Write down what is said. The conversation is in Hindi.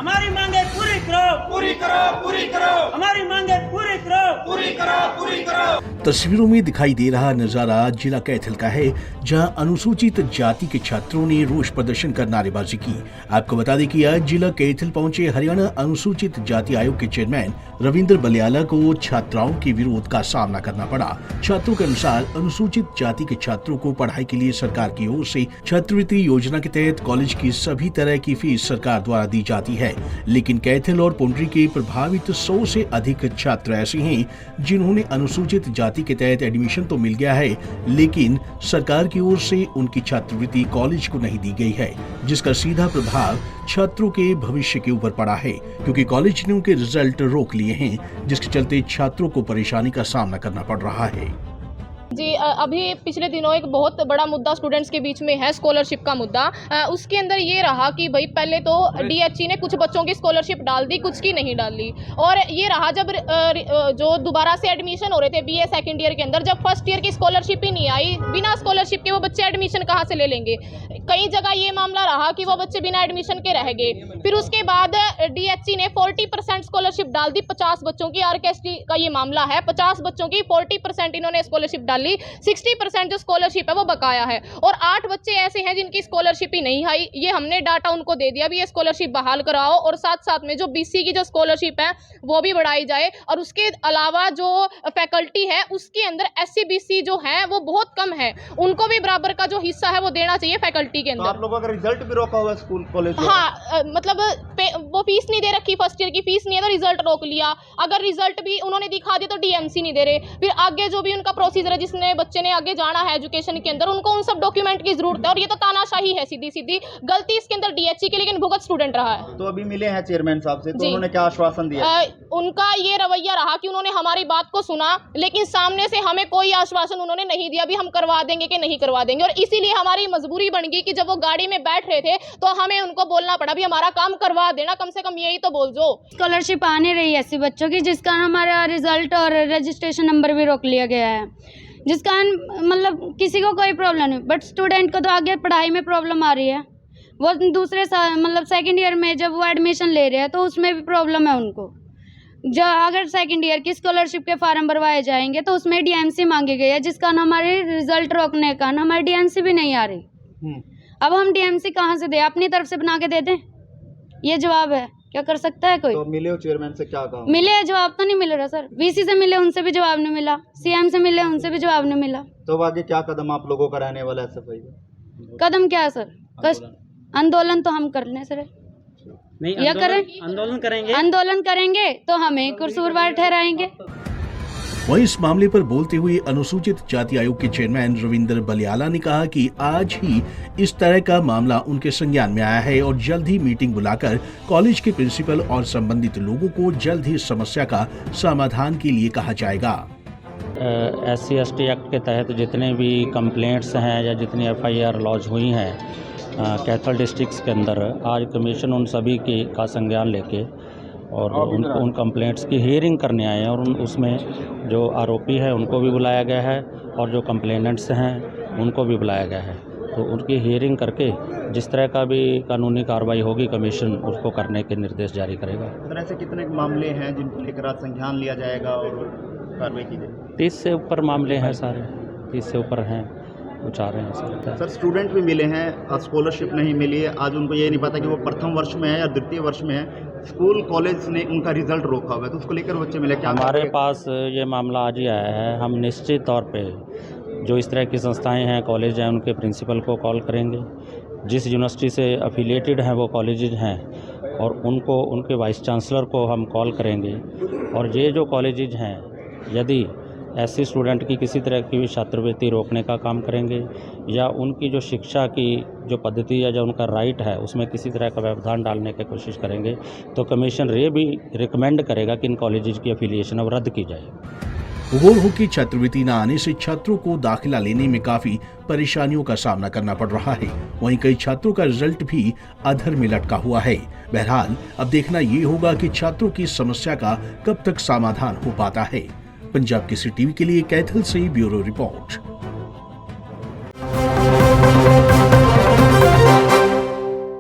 हमारी मांगे पूरी करो, पूरी करो, पूरी करो, हमारी मांगे पूरी करो, पूरी करो, पूरी करो। तस्वीरों में दिखाई दे रहा नजारा जिला कैथल का है, जहां अनुसूचित जाति के छात्रों ने रोष प्रदर्शन कर नारेबाजी की। आपको बता दें कि आज जिला कैथल पहुंचे हरियाणा अनुसूचित जाति आयोग के चेयरमैन रविंद्र बलियाला को छात्राओं के विरोध का सामना करना पड़ा। छात्रों के अनुसार अनुसूचित जाति के छात्रों को पढ़ाई के लिए सरकार की ओर से छात्रवृत्ति योजना के तहत कॉलेज की सभी तरह की फीस सरकार द्वारा दी जाती है, लेकिन कैथल और पुंडरी के प्रभावित 100 से अधिक छात्र ऐसे हैं जिन्होंने अनुसूचित जाति के तहत एडमिशन तो मिल गया है, लेकिन सरकार की ओर से उनकी छात्रवृत्ति कॉलेज को नहीं दी गई है, जिसका सीधा प्रभाव छात्रों के भविष्य के ऊपर पड़ा है, क्योंकि कॉलेज ने उनके रिजल्ट रोक लिए हैं, जिसके चलते छात्रों को परेशानी का सामना करना पड़ रहा है। जी, अभी पिछले दिनों एक बहुत बड़ा मुद्दा स्टूडेंट्स के बीच में है, स्कॉलरशिप का मुद्दा। उसके अंदर ये रहा कि भाई पहले तो डीएचई ने कुछ बच्चों की स्कॉलरशिप डाल दी, कुछ की नहीं डाली, और ये रहा जब जो दोबारा से एडमिशन हो रहे थे बीए सेकंड ईयर के अंदर, जब फर्स्ट ईयर की स्कॉलरशिप ही नहीं आई, बिना स्कॉलरशिप के वो बच्चे एडमिशन कहाँ से ले लेंगे। कई जगह ये मामला रहा कि वो बच्चे बिना एडमिशन के रह गए। फिर उसके बाद डीएचई ने 40% स्कॉलरशिप डाल दी 50 बच्चों की। आरकेएसटी का ये मामला है, 50 बच्चों की 40% इन्होंने स्कॉलरशिप डाली, 60% जो स्कॉलरशिप है वो बकाया है, और 8 बच्चे ऐसे हैं जिनकी स्कॉलरशिप ही नहीं आई। ये हमने डाटा उनको दे दिया भी ये स्कॉलरशिप बहाल कराओ, और साथ साथ में जो बीसी की जो स्कॉलरशिप है वो भी बढ़ाई जाए, और उसके अलावा जो फैकल्टी है उसके अंदर एससी बीसी जो है वो बहुत कम है, उनको भी बराबर का जो हिस्सा है वो देना चाहिए फैकल्टी के अंदर। तो आप लोगों का रिजल्ट भी रोका हुआ स्कूल कॉलेज? हाँ, मतलब वो फीस नहीं दे रखी, फर्स्ट ईयर की फीस नहीं है तो रिजल्ट रोक लिया। अगर रिजल्ट भी उन्होंने दिखा दिया तो डीएमसी नहीं दे रहे। फिर आगे जो भी उनका प्रोसीजर है, जिसने बच्चे ने आगे जाना है एजुकेशन के अंदर, उनको उन सब डॉक्यूमेंट की जरूरत है, और ये तो तानाशाही है सीधी सीधी। गलती इसके अंदर डीएचई की, लेकिन भुगत स्टूडेंट रहा है। तो अभी मिले हैं चेयरमैन साहब से, तो उन्होंने क्या आश्वासन दिया? उनका ये रवैया रहा कि उन्होंने हमारी बात को सुना, लेकिन सामने से हमें कोई आश्वासन उन्होंने नहीं दिया भी हम करवा देंगे कि नहीं करवा देंगे। और इसीलिए हमारी मजबूरी बन गई कि जब वो गाड़ी में बैठ रहे थे तो हमें उनको बोलना पड़ा भी हमारा काम करवा देना, कम से कम यही तो बोल दो। स्कॉलरशिप आने रही है ऐसी बच्चों की जिसका हमारा रिजल्ट और रजिस्ट्रेशन नंबर भी रोक लिया गया है, जिसका मतलब किसी को कोई प्रॉब्लम नहीं, बट स्टूडेंट को तो आगे पढ़ाई में प्रॉब्लम आ रही है। वो दूसरे मतलब सेकंड ईयर में जब वो एडमिशन ले रहे हैं तो उसमें भी प्रॉब्लम है उनको। जो अगर सेकंड ईयर की स्कॉलरशिप के फार्म भरवाए जाएंगे तो उसमें डीएमसी मांगी गई है, जिसका हमारे रिजल्ट रोकने का हमारी डीएमसी भी नहीं आ रही। अब हम डीएमसी कहाँ से दें? अपनी तरफ से बना के दे दें, ये जवाब है। क्या कर सकता है कोई? तो मिले हो चेयरमैन से, क्या कहा? मिले, जवाब तो नहीं मिल रहा सर। वीसी से मिले, उनसे भी जवाब नहीं मिला। सीएम से मिले, उनसे भी जवाब नहीं मिला। तो आगे क्या कदम आप लोगों का रहने वाला है एसएफआई का? कदम क्या है सर? आंदोलन तो हम कर लें सर, नहीं या करें आंदोलन करेंगे तो हमें कसूरवार ठहराएंगे। वहीं इस मामले पर बोलते हुए अनुसूचित जाति आयोग के चेयरमैन रविंद्र बलियाला ने कहा कि आज ही इस तरह का मामला उनके संज्ञान में आया है और जल्द ही मीटिंग बुलाकर कॉलेज के प्रिंसिपल और संबंधित लोगों को जल्द ही समस्या का समाधान के लिए कहा जाएगा। SC/ST एक्ट के तहत जितने भी कंप्लेंट्स हैं या जितनी FIR लॉन्च हुई हैं कैथल डिस्ट्रिक्ट्स के अंदर, आज कमीशन उन सभी का संज्ञान लेके और उन कंप्लेंट्स की हियरिंग करने आए हैं, और उसमें जो आरोपी है उनको भी बुलाया गया है और जो कंप्लेनेंट्स हैं उनको भी बुलाया गया है। तो उनकी हियरिंग करके जिस तरह का भी कानूनी कार्रवाई होगी कमीशन उसको करने के निर्देश जारी करेगा। इस तरह से कितने मामले हैं जिनको लेकर आज संज्ञान लिया जाएगा और कार्रवाई की जाएगी? 30 से ऊपर मामले हैं सारे, 30 से ऊपर हैं, कुछ आ रहे हैं सर। स्टूडेंट भी मिले हैं, आज स्कॉलरशिप नहीं मिली है, आज उनको ये नहीं पता कि वो प्रथम वर्ष में है या द्वितीय वर्ष में है, स्कूल कॉलेज ने उनका रिजल्ट रोका हुआ है, तो उसको लेकर बच्चे मिले। क्या हमारे पास ये मामला आज ही आया है। हम निश्चित तौर पे जो इस तरह की संस्थाएं हैं, कॉलेज हैं, उनके प्रिंसिपल को कॉल करेंगे, जिस यूनिवर्सिटी से अफिलिएटेड हैं वो कॉलेजेज हैं, और उनको उनके वाइस चांसलर को हम कॉल करेंगे, और ये जो कॉलेजेज हैं यदि ऐसे स्टूडेंट की किसी तरह की भी छात्रवृत्ति रोकने का काम करेंगे या उनकी जो शिक्षा की जो पद्धति या जो उनका राइट है उसमें किसी तरह का व्यवधान डालने की कोशिश करेंगे, तो कमीशन ये भी रिकमेंड करेगा कि इन कॉलेजेस की एफिलिएशन अब रद्द की जाए। ओवर हो की छात्रवृत्ति न आने से छात्रों को दाखिला लेने में काफी परेशानियों का सामना करना पड़ रहा है। वहीं कई छात्रों का रिजल्ट भी अधर में लटका हुआ है। बहरहाल अब देखना ये होगा कि छात्रों की समस्या का कब तक समाधान हो पाता है। पंजाब केसरी टीवी के लिए कैथल से ब्यूरो रिपोर्ट।